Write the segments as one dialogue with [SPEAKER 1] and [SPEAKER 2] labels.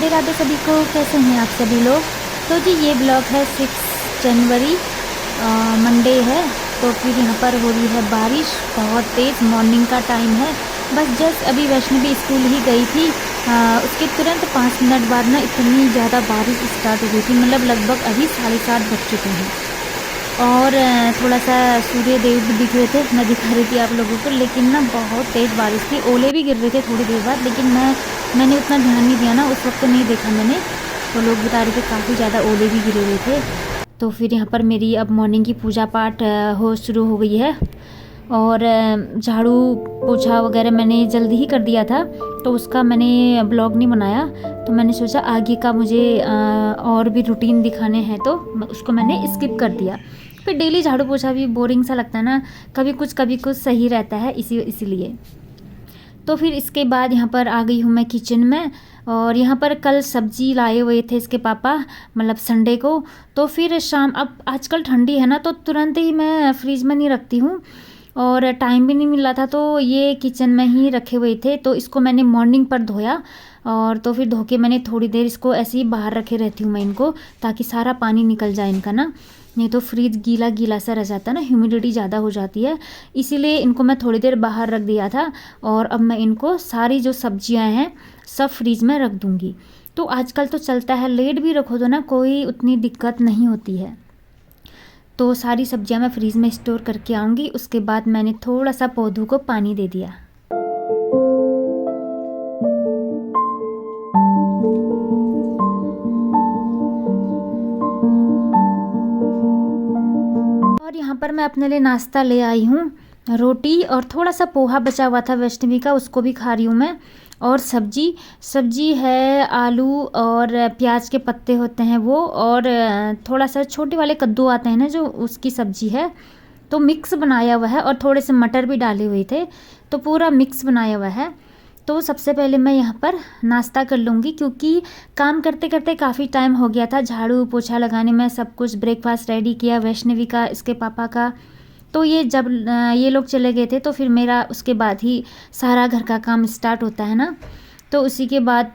[SPEAKER 1] राधे राधे सभी को। कैसे हैं आप सभी लोग। तो जी ये ब्लॉग है 6 जनवरी मंडे है। तो फिर यहाँ पर हो रही है बारिश बहुत तेज़। मॉर्निंग का टाइम है। बस जस्ट अभी वैष्णवी स्कूल ही गई थी। उसके तुरंत 5 मिनट बाद ना इतनी ज़्यादा बारिश स्टार्ट हो गई थी। मतलब लगभग अभी 7:30 बज चुके हैं और थोड़ा सा सूर्य देव भी दिख रहे थे। मैं दिखा रही थी आप लोगों को, लेकिन ना बहुत तेज़ बारिश थी। ओले भी गिर रहे थे थोड़ी देर बाद, लेकिन मैंने उतना ध्यान नहीं दिया ना, उस वक्त नहीं देखा मैंने। तो लोग बता रहे थे काफ़ी ज़्यादा ओले भी गिरे हुए थे। तो फिर यहाँ पर मेरी अब मॉर्निंग की पूजा पाठ शुरू हो गई है। और झाड़ू पोछा वगैरह मैंने जल्दी ही कर दिया था, तो उसका मैंने ब्लॉग नहीं बनाया। तो मैंने सोचा आगे का मुझे और भी रूटीन दिखाने हैं, तो उसको मैंने स्किप कर दिया। फिर डेली झाड़ू पोछा भी बोरिंग सा लगता है ना, कभी कुछ सही रहता है इसीलिए। तो फिर इसके बाद यहाँ पर आ गई हूँ मैं किचन में। और यहाँ पर कल सब्जी लाए हुए थे इसके पापा, मतलब संडे को। तो फिर शाम, अब आजकल ठंडी है ना, तो तुरंत ही मैं फ्रिज में नहीं रखती हूँ और टाइम भी नहीं मिल रहा था, तो ये किचन में ही रखे हुए थे। तो इसको मैंने मॉर्निंग पर धोया और तो फिर धो के मैंने थोड़ी देर इसको ऐसे ही बाहर रखे रहती हूँ मैं इनको, ताकि सारा पानी निकल जाए इनका ना। नहीं तो फ्रिज गीला गीला सा रह जाता है ना, ह्यूमिडिटी ज़्यादा हो जाती है। इसीलिए इनको मैं थोड़ी देर बाहर रख दिया था। और अब मैं इनको सारी जो सब्जियां हैं सब फ्रिज में रख दूँगी। तो आजकल तो चलता है, लेट भी रखो तो ना कोई उतनी दिक्कत नहीं होती है। तो सारी सब्जियां मैं फ्रीज में स्टोर करके आऊँगी। उसके बाद मैंने थोड़ा सा पौधों को पानी दे दिया। और यहाँ पर मैं अपने लिए नाश्ता ले आई हूँ, रोटी और थोड़ा सा पोहा बचा हुआ था वैष्णवी का, उसको भी खा रही हूँ मैं। और सब्जी है आलू और प्याज के पत्ते होते हैं वो, और थोड़ा सा छोटे वाले कद्दू आते हैं ना जो, उसकी सब्जी है। तो मिक्स बनाया हुआ है और थोड़े से मटर भी डाले हुए थे, तो पूरा मिक्स बनाया हुआ है। तो सबसे पहले मैं यहाँ पर नाश्ता कर लूँगी, क्योंकि काम करते करते काफ़ी टाइम हो गया था। झाड़ू पोछा लगाने में सब कुछ, ब्रेकफास्ट रेडी किया वैष्णवी का, इसके पापा का। तो ये जब ये लोग चले गए थे तो फिर मेरा उसके बाद ही सारा घर का काम स्टार्ट होता है ना, तो उसी के बाद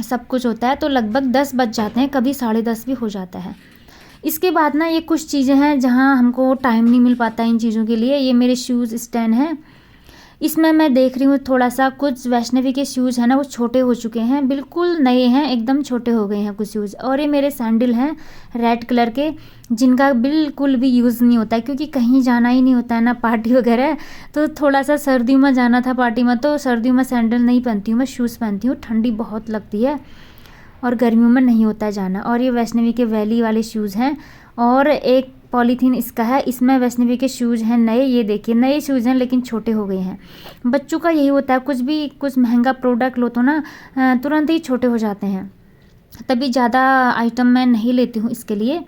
[SPEAKER 1] सब कुछ होता है। तो लगभग 10 बज जाते हैं, कभी 10:30 भी हो जाता है। इसके बाद ना ये कुछ चीज़ें हैं जहाँ हमको टाइम नहीं मिल पाता इन चीज़ों के लिए। ये मेरे शूज़ स्टैंड है, इसमें मैं देख रही हूँ थोड़ा सा, कुछ वैष्णवी के शूज़ हैं ना वो छोटे हो चुके हैं, बिल्कुल नए हैं, एकदम छोटे हो गए हैं कुछ शूज़। और ये मेरे सैंडल हैं रेड कलर के, जिनका बिल्कुल भी यूज़ नहीं होता है, क्योंकि कहीं जाना ही नहीं होता है ना, पार्टी वगैरह। तो थोड़ा सा सर्दियों में जाना था पार्टी में, तो सर्दियों में सैंडल नहीं पहनती हूँ मैं, शूज़ पहनती हूँ। ठंडी बहुत लगती है और गर्मियों में नहीं होता है जाना। और ये वैष्णवी के वैली वाले शूज़ हैं। और एक पॉलीथीन इसका है, इसमें वैष्णवी के शूज़ हैं नए। ये देखिए नए शूज़ हैं लेकिन छोटे हो गए हैं। बच्चों का यही होता है, कुछ महंगा प्रोडक्ट लो तो ना तुरंत ही छोटे हो जाते हैं, तभी ज़्यादा आइटम मैं नहीं लेती हूँ इसके लिए।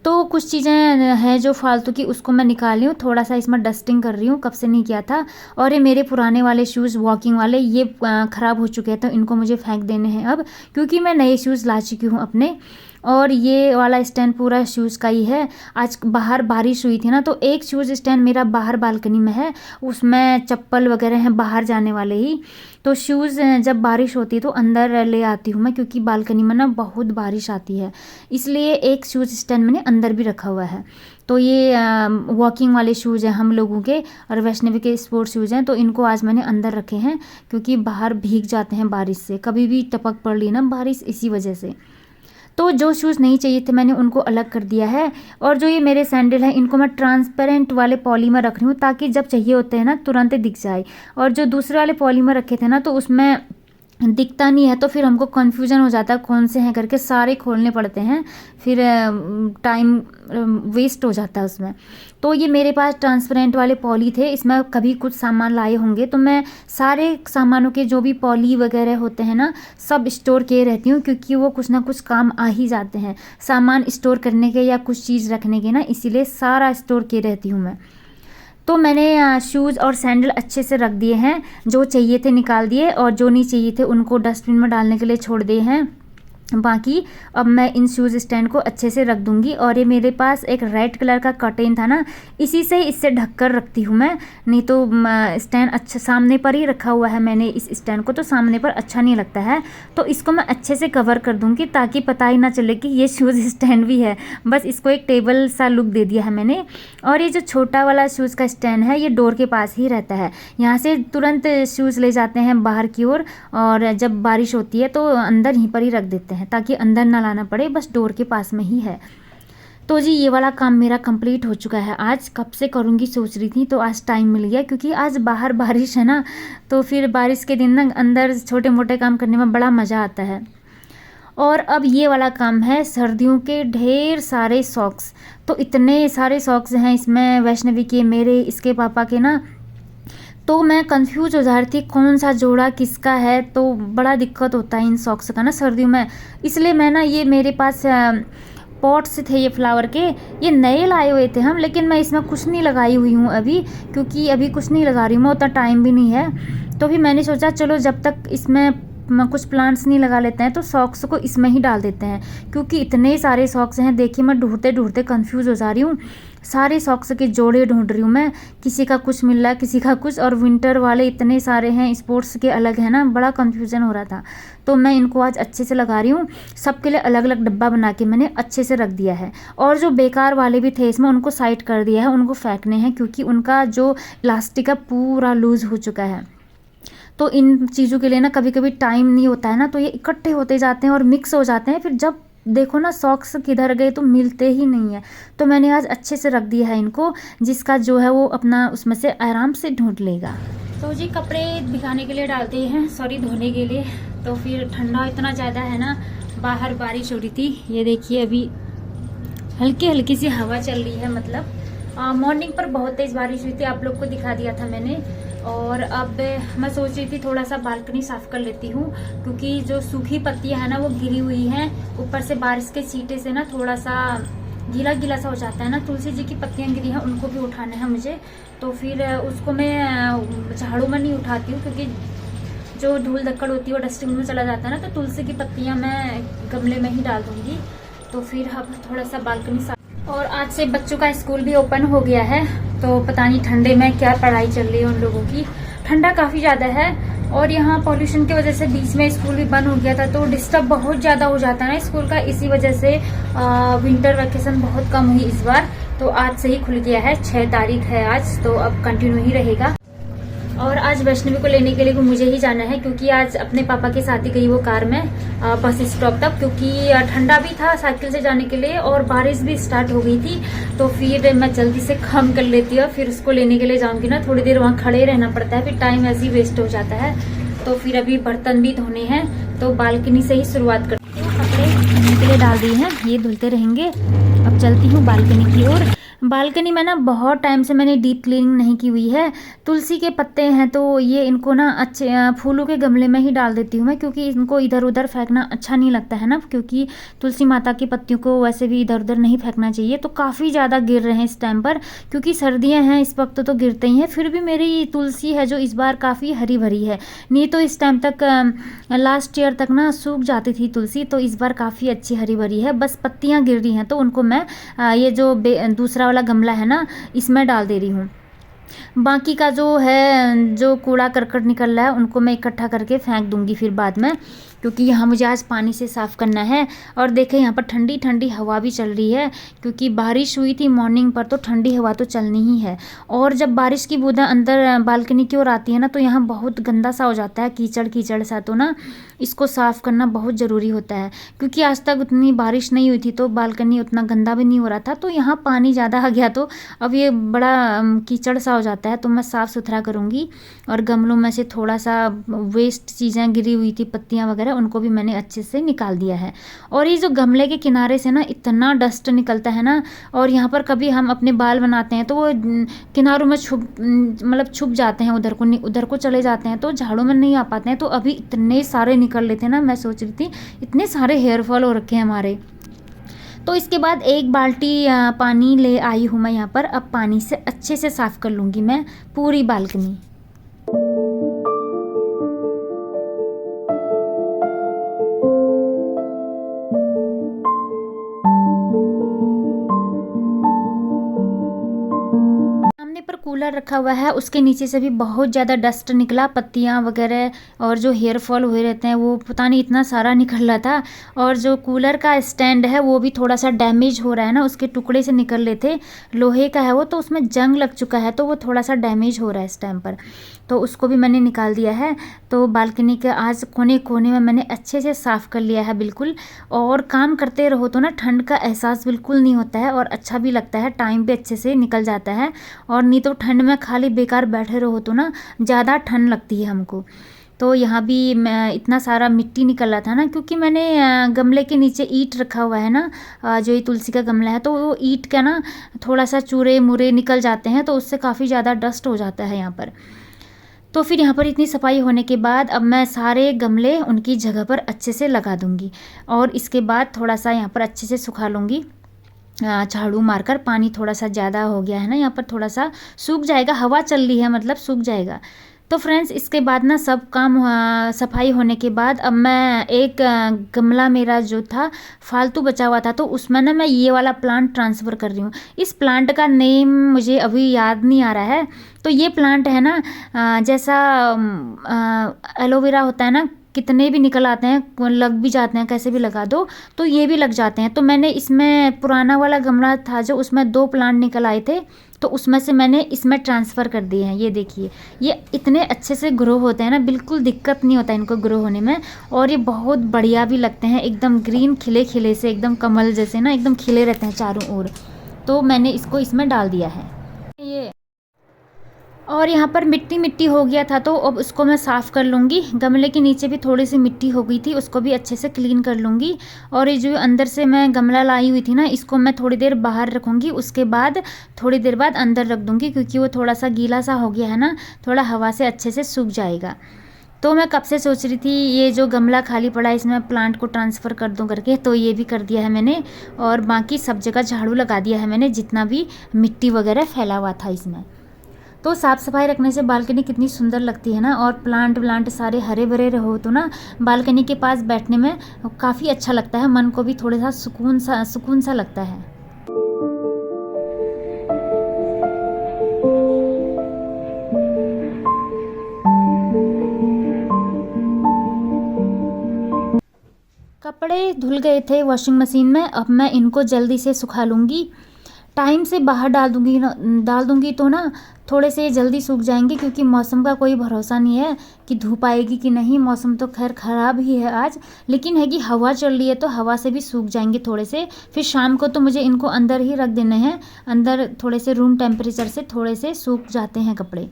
[SPEAKER 1] तो कुछ चीज़ें हैं जो फालतू की, उसको मैं निकाल रही हूँ। थोड़ा सा इसमें डस्टिंग कर रही हूँ, कब से नहीं किया था। और ये मेरे पुराने वाले शूज़ वॉकिंग वाले, ये ख़राब हो चुके हैं, तो इनको मुझे फेंक देने हैं अब, क्योंकि मैं नए शूज़ ला चुकी हूँ अपने। और ये वाला स्टैंड पूरा शूज़ का ही है। आज बाहर बारिश हुई थी ना, तो एक शूज़ स्टैंड मेरा बाहर बालकनी में है, उसमें चप्पल वगैरह हैं बाहर जाने वाले ही। तो शूज़ जब बारिश होती है तो अंदर ले आती हूँ मैं, क्योंकि बालकनी में ना बहुत बारिश आती है, इसलिए एक शूज़ स्टैंड मैंने अंदर भी रखा हुआ है। तो ये वॉकिंग वाले शूज़ हैं हम लोगों के, और वैष्णवी के स्पोर्ट्स शूज़ हैं, तो इनको आज मैंने अंदर रखे हैं, क्योंकि बाहर भीग जाते हैं बारिश से, कभी भी टपक पड़ ली ना बारिश, इसी वजह से। तो जो शूज़ नहीं चाहिए थे मैंने उनको अलग कर दिया है। और जो ये मेरे सैंडल हैं, इनको मैं ट्रांसपेरेंट वाले पॉली में रख रही हूँ, ताकि जब चाहिए होते हैं ना तुरंत दिख जाए। और जो दूसरे वाले पॉली में रखे थे ना, तो उसमें दिखता नहीं है, तो फिर हमको कन्फ्यूजन हो जाता है कौन से हैं करके, सारे खोलने पड़ते हैं, फिर टाइम वेस्ट हो जाता है उसमें। तो ये मेरे पास ट्रांसपेरेंट वाले पॉली थे, इसमें कभी कुछ सामान लाए होंगे, तो मैं सारे सामानों के जो भी पॉली वगैरह होते हैं ना, सब स्टोर किए रहती हूँ, क्योंकि वो कुछ ना कुछ काम आ ही जाते हैं सामान स्टोर करने के या कुछ चीज़ रखने के ना, इसीलिए सारा स्टोर किए रहती हूँ मैं। तो मैंने शूज़ और सैंडल अच्छे से रख दिए हैं, जो चाहिए थे निकाल दिए और जो नहीं चाहिए थे उनको डस्टबिन में डालने के लिए छोड़ दिए हैं। बाकी अब मैं इन शूज़ स्टैंड को अच्छे से रख दूंगी। और ये मेरे पास एक रेड कलर का कर्टेन था ना, इसी से इससे ढक कर रखती हूँ मैं, नहीं तो स्टैंड अच्छा सामने पर ही रखा हुआ है मैंने इस स्टैंड को, तो सामने पर अच्छा नहीं लगता है। तो इसको मैं अच्छे से कवर कर दूंगी ताकि पता ही ना चले कि ये शूज़ स्टैंड भी है। बस इसको एक टेबल सा लुक दे दिया है मैंने। और ये जो छोटा वाला शूज़ का स्टैंड है ये डोर के पास ही रहता है, यहाँ से तुरंत शूज़ ले जाते हैं बाहर की ओर, और जब बारिश होती है तो अंदर यहीं पर ही रख देते हैं ताकि अंदर ना लाना पड़े, बस डोर के पास में ही है। तो जी ये वाला काम मेरा कंप्लीट हो चुका है। आज कब से करूँगी सोच रही थी, तो आज टाइम मिल गया क्योंकि आज बाहर बारिश है ना, तो फिर बारिश के दिन ना अंदर छोटे मोटे काम करने में बड़ा मज़ा आता है। और अब ये वाला काम है सर्दियों के ढेर सारे सॉक्स। तो इतने सारे सॉक्स हैं इसमें, वैष्णवी के, मेरे, इसके पापा के ना, तो मैं कंफ्यूज हो जा रही थी कौन सा जोड़ा किसका है, तो बड़ा दिक्कत होता है इन सॉक्स का ना सर्दियों में। इसलिए मैं ना, ये मेरे पास पॉट्स थे ये फ्लावर के, ये नए लाए हुए थे हम, लेकिन मैं इसमें कुछ नहीं लगाई हुई हूँ अभी, क्योंकि अभी कुछ नहीं लगा रही हूँ, उतना टाइम भी नहीं है। तो फिर मैंने सोचा चलो जब तक इसमें कुछ प्लांट्स नहीं लगा लेते हैं तो सॉक्स को इसमें ही डाल देते हैं, क्योंकि इतने सारे सॉक्स हैं। देखिए मैं ढूंढते ढूंढते कंफ्यूज हो जा रही हूँ, सारे सॉक्स के जोड़े ढूंढ रही हूँ मैं, किसी का कुछ मिल रहा है किसी का कुछ, और विंटर वाले इतने सारे हैं, स्पोर्ट्स के अलग है ना, बड़ा कंफ्यूजन हो रहा था। तो मैं इनको आज अच्छे से लगा रही हूँ, सबके लिए अलग अलग डब्बा बना के मैंने अच्छे से रख दिया है। और जो बेकार वाले भी थे इसमें उनको साइड कर दिया है, उनको फेंकने हैं, क्योंकि उनका जो इलास्टिक है पूरा लूज़ हो चुका है। तो इन चीज़ों के लिए ना कभी कभी टाइम नहीं होता है ना, तो ये इकट्ठे होते जाते हैं और मिक्स हो जाते हैं, फिर जब देखो ना सॉक्स किधर गए तो मिलते ही नहीं है। तो मैंने आज अच्छे से रख दिया है इनको, जिसका जो है वो अपना उसमें से आराम से ढूंढ लेगा। तो जी कपड़े भिगाने के लिए डालते हैं, सॉरी धोने के लिए। तो फिर ठंडा इतना ज़्यादा है ना, बाहर बारिश हो रही थी, ये देखिए अभी हल्की हल्की सी हवा चल रही है, मतलब मॉर्निंग पर बहुत तेज़ बारिश हुई थी, आप लोग को दिखा दिया था मैंने। और अब मैं सोच रही थी थोड़ा सा बालकनी साफ कर लेती हूँ, क्योंकि जो सूखी पत्तियां है ना वो गिरी हुई हैं, ऊपर से बारिश के छींटे से ना थोड़ा सा गीला गीला सा हो जाता है ना। तुलसी जी की पत्तियां गिरी हैं, उनको भी उठाना है मुझे, तो फिर उसको मैं झाड़ू में नहीं उठाती हूँ, क्योंकि जो धूल धक्कड़ होती है वो डस्टबिन में चला जाता है ना। तो तुलसी की पत्तियाँ मैं गमले में ही डाल दूँगी। तो फिर अब थोड़ा सा बालकनी साफ। और आज से बच्चों का स्कूल भी ओपन हो गया है, तो पता नहीं ठंडे में क्या पढ़ाई चल रही है उन लोगों की। ठंडा काफ़ी ज़्यादा है, और यहाँ पॉल्यूशन की वजह से बीच में स्कूल भी बंद हो गया था, तो डिस्टर्ब बहुत ज़्यादा हो जाता है ना स्कूल का। इसी वजह से विंटर वैकेशन बहुत कम हुई इस बार, तो आज से ही खुल गया है, 6 तारीख है आज, तो अब कंटिन्यू ही रहेगा। और आज वैष्णवी को लेने के लिए भी मुझे ही जाना है, क्योंकि आज अपने पापा के साथ ही गई वो कार में बस स्टॉप तक, क्योंकि ठंडा भी था साइकिल से जाने के लिए और बारिश भी स्टार्ट हो गई थी। तो फिर मैं जल्दी से काम कर लेती हूँ, फिर उसको लेने के लिए जाऊंगी ना, थोड़ी देर वहाँ खड़े रहना पड़ता है, फिर टाइम ऐसे ही वेस्ट हो जाता है। तो फिर अभी बर्तन भी धोने हैं, तो बालकनी से ही शुरुआत करती हूँ। कपड़े धोने के लिए डाल दिए हैं, ये धुलते रहेंगे। अब चलती हूँ बालकनी की ओर। बालकनी में ना बहुत टाइम से मैंने डीप क्लीनिंग नहीं की हुई है। तुलसी के पत्ते हैं तो ये इनको ना अच्छे फूलों के गमले में ही डाल देती हूँ मैं, क्योंकि इनको इधर उधर फेंकना अच्छा नहीं लगता है ना, क्योंकि तुलसी माता की पत्तियों को वैसे भी इधर उधर नहीं फेंकना चाहिए। तो काफ़ी ज़्यादा गिर रहे हैं इस टाइम पर, क्योंकि सर्दियाँ हैं इस वक्त तो गिरते ही हैं। फिर भी मेरी तुलसी है जो इस बार काफ़ी हरी भरी है, नहीं तो इस टाइम तक लास्ट ईयर तक ना सूख जाती थी तुलसी, तो इस बार काफ़ी अच्छी हरी भरी है। बस पत्तियाँ गिर रही हैं, तो उनको मैं ये जो दूसरा वाला गमला है ना इसमें डाल दे रही हूँ। बाकी का जो है, जो कूड़ा करकट निकल रहा है, उनको मैं इकट्ठा करके फेंक दूंगी फिर बाद में, क्योंकि यहाँ मुझे आज पानी से साफ़ करना है। और देखें यहाँ पर ठंडी ठंडी हवा भी चल रही है, क्योंकि बारिश हुई थी मॉर्निंग पर, तो ठंडी हवा तो चलनी ही है। और जब बारिश की बूंदें अंदर बालकनी की ओर आती है ना, तो यहाँ बहुत गंदा सा हो जाता है, कीचड़ कीचड़ सा, तो ना इसको साफ़ करना बहुत ज़रूरी होता है। क्योंकि आज तक उतनी बारिश नहीं हुई थी, तो बालकनी उतना गंदा भी नहीं हो रहा था, तो यहाँ पानी ज़्यादा आ गया, तो अब ये बड़ा कीचड़ सा हो जाता है। तो मैं साफ़ सुथरा करूँगी। और गमलों में से थोड़ा सा वेस्ट चीज़ें गिरी हुई थी, पत्तियाँ वगैरह, उनको भी मैंने अच्छे से निकाल दिया है। और ये जो गमले के किनारे से ना इतना डस्ट निकलता है ना, और यहाँ पर कभी हम अपने बाल बनाते हैं तो वो किनारों में छुप जाते हैं, उधर को चले जाते हैं, तो झाड़ू में नहीं आ पाते हैं। तो अभी इतने सारे निकल लेते हैं ना, मैं सोच रही थी इतने सारे हेयर फॉल हो रखे हैं हमारे। तो इसके बाद एक बाल्टी पानी ले आई हूँ मैं यहाँ पर। अब पानी से अच्छे से साफ़ कर लूँगी मैं पूरी बालकनी। कूलर रखा हुआ है उसके नीचे से भी बहुत ज़्यादा डस्ट निकला, पत्तियाँ वगैरह और जो हेयर फॉल हुए रहते हैं वो पता नहीं इतना सारा निकल रहा था। और जो कूलर का स्टैंड है वो भी थोड़ा सा डैमेज हो रहा है ना, उसके टुकड़े से निकल रहे थे, लोहे का है वो, तो उसमें जंग लग चुका है, तो वो थोड़ा सा डैमेज हो रहा है इस टाइम पर, तो उसको भी मैंने निकाल दिया है। तो बालकनी के आज कोने कोने में मैंने अच्छे से साफ़ कर लिया है बिल्कुल। और काम करते रहो तो ना ठंड का एहसास बिल्कुल नहीं होता है और अच्छा भी लगता है, टाइम भी अच्छे से निकल जाता है। और नहीं तो ठंड में खाली बेकार बैठे रहो तो ना ज़्यादा ठंड लगती है हमको। तो यहाँ भी मैं इतना सारा मिट्टी निकल रहा था ना, क्योंकि मैंने गमले के नीचे ईंट रखा हुआ है ना, जो ये तुलसी का गमला है, तो वो ईंट का ना थोड़ा सा चूरे मुरे निकल जाते हैं, तो उससे काफ़ी ज़्यादा डस्ट हो जाता है यहाँ पर। तो फिर यहाँ पर इतनी सफाई होने के बाद अब मैं सारे गमले उनकी जगह पर अच्छे से लगा दूँगी। और इसके बाद थोड़ा सा यहाँ पर अच्छे से सुखा लूँगी झाड़ू मारकर। पानी थोड़ा सा ज़्यादा हो गया है ना, यहाँ पर थोड़ा सा सूख जाएगा, हवा चल रही है मतलब सूख जाएगा। तो फ्रेंड्स इसके बाद ना सब काम सफाई होने के बाद अब मैं एक गमला मेरा जो था फालतू बचा हुआ था, तो उसमें ना मैं ये वाला प्लांट ट्रांसफ़र कर रही हूँ। इस प्लांट का नेम मुझे अभी याद नहीं आ रहा है। तो ये प्लांट है ना जैसा एलोवेरा होता है ना, कितने भी निकल आते हैं, लग भी जाते हैं, कैसे भी लगा दो तो ये भी लग जाते हैं। तो मैंने इसमें पुराना वाला गमला था जो, उसमें 2 प्लांट निकल आए थे, तो उसमें से मैंने इसमें ट्रांसफ़र कर दिए हैं। ये देखिए, ये इतने अच्छे से ग्रो होते हैं ना, बिल्कुल दिक्कत नहीं होता इनको ग्रो होने में। और ये बहुत बढ़िया भी लगते हैं, एकदम ग्रीन खिले खिले से, एकदम कमल जैसे ना, एकदम खिले रहते हैं चारों ओर। तो मैंने इसको इसमें डाल दिया है ये। और यहाँ पर मिट्टी मिट्टी हो गया था, तो अब उसको मैं साफ़ कर लूँगी। गमले के नीचे भी थोड़ी सी मिट्टी हो गई थी, उसको भी अच्छे से क्लीन कर लूँगी। और ये जो अंदर से मैं गमला लाई हुई थी ना, इसको मैं थोड़ी देर बाहर रखूँगी, उसके बाद थोड़ी देर बाद अंदर रख दूँगी, क्योंकि वो थोड़ा सा गीला सा हो गया है ना, थोड़ा हवा से अच्छे से सूख जाएगा। तो मैं कब से सोच रही थी ये जो गमला खाली पड़ा है इसमें प्लांट को ट्रांसफ़र कर दूं करके, तो ये भी कर दिया है मैंने। और बाकी सब जगह झाड़ू लगा दिया है मैंने, जितना भी मिट्टी वगैरह फैला हुआ था इसमें। तो साफ़ सफाई रखने से बालकनी कितनी सुंदर लगती है ना, और प्लांट व्लांट सारे हरे भरे रहो तो ना बालकनी के पास बैठने में काफ़ी अच्छा लगता है, मन को भी थोड़ा सा सुकून सा लगता है। कपड़े धुल गए थे वॉशिंग मशीन में, अब मैं इनको जल्दी से सुखा लूँगी। टाइम से बाहर डाल दूँगी तो ना थोड़े से जल्दी सूख जाएंगे, क्योंकि मौसम का कोई भरोसा नहीं है कि धूप आएगी कि नहीं। मौसम तो खैर ख़राब ही है आज, लेकिन है कि हवा चल रही है, तो हवा से भी सूख जाएंगे थोड़े से। फिर शाम को तो मुझे इनको अंदर ही रख देने हैं, अंदर थोड़े से रूम टेम्परेचर से थोड़े से सूख जाते हैं कपड़े।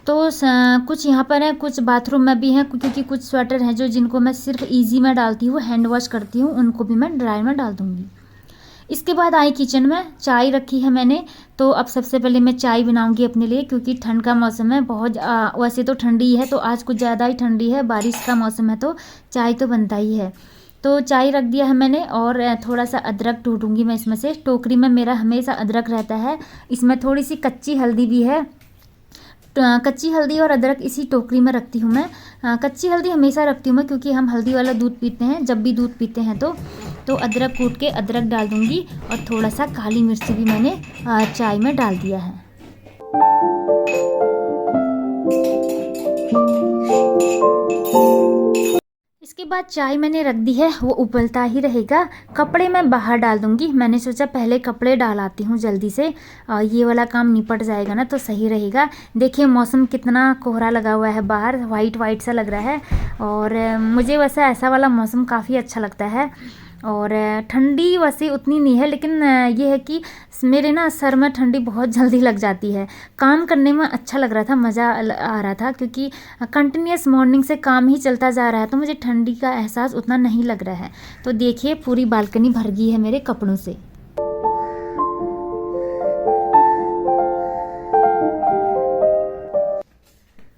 [SPEAKER 1] तो कुछ यहाँ पर है, कुछ बाथरूम में भी हैं, क्योंकि कुछ स्वेटर हैं जो जिनको मैं सिर्फ इजी में डालती हूँ, हैंड वॉश करती हूँ, उनको भी मैं ड्राई में डाल दूँगी। इसके बाद आई किचन में, चाय रखी है मैंने। तो अब सबसे पहले मैं चाय बनाऊंगी अपने लिए, क्योंकि ठंड का मौसम है बहुत। वैसे तो ठंडी है, तो आज कुछ ज़्यादा ही ठंडी है, बारिश का मौसम है, तो चाय तो बनता ही है। तो चाय रख दिया है मैंने, और थोड़ा सा अदरक टूटूंगी मैं इसमें से। टोकरी में मेरा हमेशा अदरक रहता है, इसमें थोड़ी सी कच्ची हल्दी भी है। कच्ची हल्दी और अदरक इसी टोकरी में रखती हूँ मैं। कच्ची हल्दी हमेशा रखती हूँ मैं, क्योंकि हम हल्दी वाला दूध पीते हैं, जब भी दूध पीते हैं तो अदरक कूट के अदरक डाल दूँगी। और थोड़ा सा काली मिर्च भी मैंने चाय में डाल दिया है। इसके बाद चाय मैंने रख दी है, वो उबलता ही रहेगा। कपड़े मैं बाहर डाल दूँगी, मैंने सोचा पहले कपड़े डाल आती हूँ जल्दी से, ये वाला काम निपट जाएगा ना तो सही रहेगा। देखिए मौसम कितना कोहरा लगा हुआ है बाहर, वाइट वाइट सा लग रहा है। और मुझे वैसे ऐसा वाला मौसम काफ़ी अच्छा लगता है। और ठंडी वैसे उतनी नहीं है, लेकिन ये है कि मेरे ना सर में ठंडी बहुत जल्दी लग जाती है। काम करने में अच्छा लग रहा था, मज़ा आ रहा था, क्योंकि कंटिन्यूस मॉर्निंग से काम ही चलता जा रहा है, तो मुझे ठंडी का एहसास उतना नहीं लग रहा है। तो देखिए पूरी बालकनी भर गई है मेरे कपड़ों से।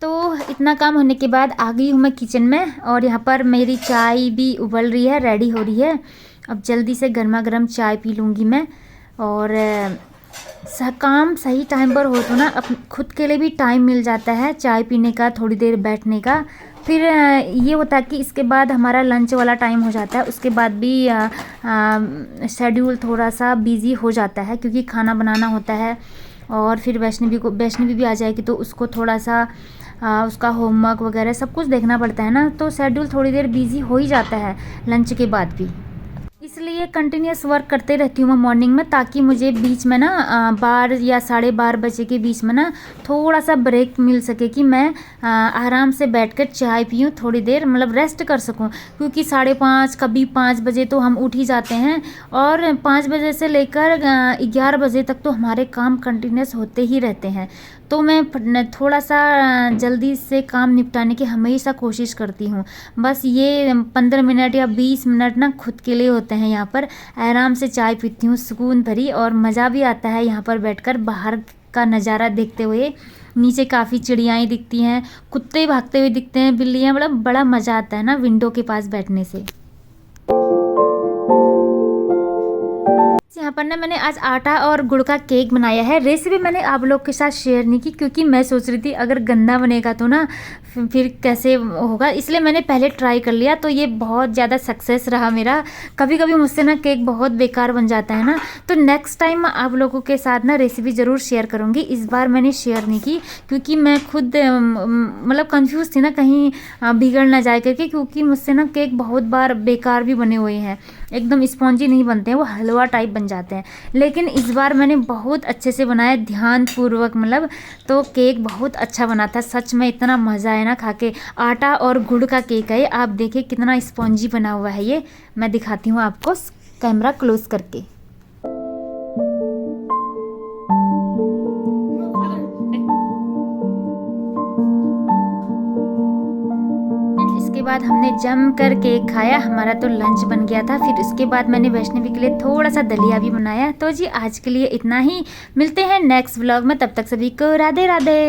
[SPEAKER 1] तो इतना काम होने के बाद आ गई हूँ मैं किचन में, और यहाँ पर मेरी चाय भी उबल रही है, रेडी हो रही है। अब जल्दी से गर्मा गर्म चाय पी लूँगी मैं। और काम सही टाइम पर हो तो ना खुद के लिए भी टाइम मिल जाता है चाय पीने का, थोड़ी देर बैठने का। फिर ये होता है कि इसके बाद हमारा लंच वाला टाइम हो जाता है, उसके बाद भी शेड्यूल थोड़ा सा बिज़ी हो जाता है, क्योंकि खाना बनाना होता है और फिर वैष्णवी भी आ जाएगी तो उसको थोड़ा सा उसका होमवर्क वगैरह सब कुछ देखना पड़ता है ना, तो शेड्यूल थोड़ी देर बिजी हो ही जाता है लंच के बाद भी। इसलिए कंटिन्यूस वर्क करते रहती हूँ मैं मॉर्निंग में, ताकि मुझे बीच में ना 12 या 12:30 के बीच में ना थोड़ा सा ब्रेक मिल सके कि मैं आराम से बैठकर चाय पीऊँ थोड़ी देर, मतलब रेस्ट कर सकूँ। क्योंकि 5:30 कभी 5 बजे तो हम उठ ही जाते हैं, और 5 बजे से लेकर 11 बजे तक तो हमारे काम कंटिन्यूस होते ही रहते हैं। तो मैं थोड़ा सा जल्दी से काम निपटाने की हमेशा कोशिश करती हूँ। बस ये 15 मिनट या 20 मिनट ना खुद के लिए होते हैं। यहाँ पर आराम से चाय पीती हूँ सुकून भरी, और मज़ा भी आता है यहाँ पर बैठकर बाहर का नज़ारा देखते हुए। नीचे काफ़ी चिड़ियाएँ दिखती हैं, कुत्ते भागते हुए दिखते हैं, बिल्लियाँ, बड़ा मज़ा आता है ना विंडो के पास बैठने से। यहाँ पर ना मैंने आज आटा और गुड़ का केक बनाया है। रेसिपी मैंने आप लोग के साथ शेयर नहीं की, क्योंकि मैं सोच रही थी अगर गंदा बनेगा तो ना फिर कैसे होगा, इसलिए मैंने पहले ट्राई कर लिया। तो ये बहुत ज़्यादा सक्सेस रहा मेरा। कभी कभी मुझसे ना केक बहुत बेकार बन जाता है ना, तो नेक्स्ट टाइम आप लोगों के साथ ना रेसिपी ज़रूर शेयर करूँगी। इस बार मैंने शेयर नहीं की क्योंकि मैं खुद मतलब कंफ्यूज थी ना, कहीं बिगड़ ना जाए करके, क्योंकि मुझसे ना केक बहुत बार बेकार भी बने हुए हैं, एकदम स्पॉन्जी नहीं बनते हैं, वो हलवा टाइप बन जाते हैं। लेकिन इस बार मैंने बहुत अच्छे से बनाया, ध्यानपूर्वक, मतलब तो केक बहुत अच्छा बना था। सच में इतना मज़ा आया ना खा के। आटा और गुड़ का केक है, आप देखिए कितना स्पॉन्जी बना हुआ है। ये मैं दिखाती हूँ आपको कैमरा क्लोज करके। इसके बाद हमने जम कर केक खाया, हमारा तो लंच बन गया था। फिर उसके बाद मैंने वैष्णवी के लिए थोड़ा सा दलिया भी बनाया। तो जी आज के लिए इतना ही, मिलते हैं नेक्स्ट व्लॉग में, तब तक सभी को राधे राधे।